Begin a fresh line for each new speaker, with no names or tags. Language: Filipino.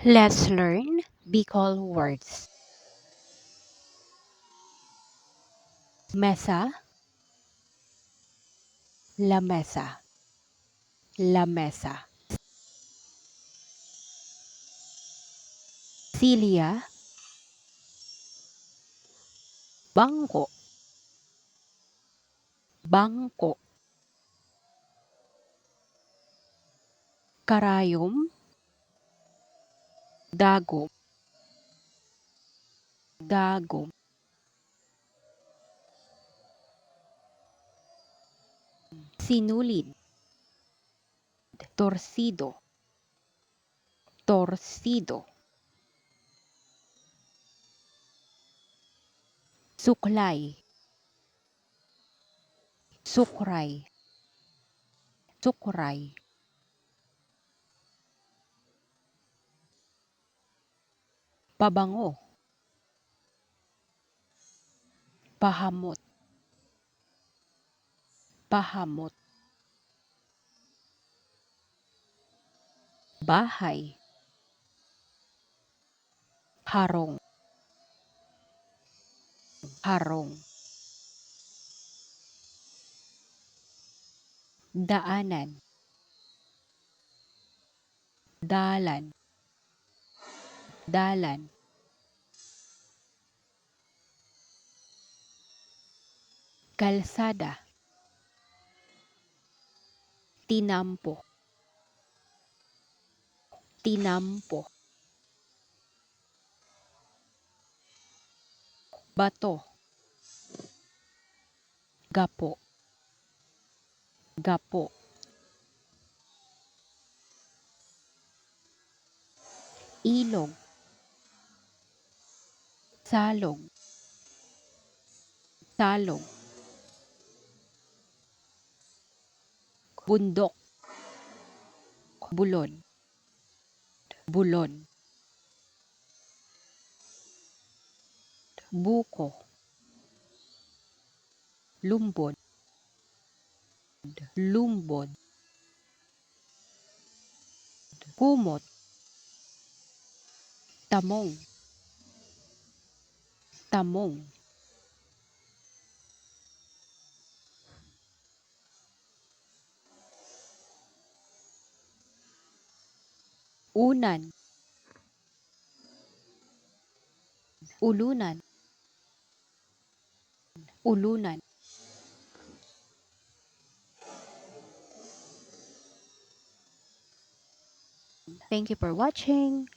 Let's learn Bicol words. Mesa, lamesa, lamesa. Silya, bangko, bangko. Karayom, dagom, dagom. Sinulid, torsido, torsido. Suklay, sukray, sukray. Pabango, pahamot, pahamot. Bahay, harong, harong. Daanan, dalan, dalan. Kalsada, tinampo, tinampo. Bato, gapo, gapo. Ilog, salog, salog. Bundok, bulon, bulon. Buko, lumbod, lumbod. Kumot, tamong, tamong. Unan, ulunan, ulunan. Thank you for watching.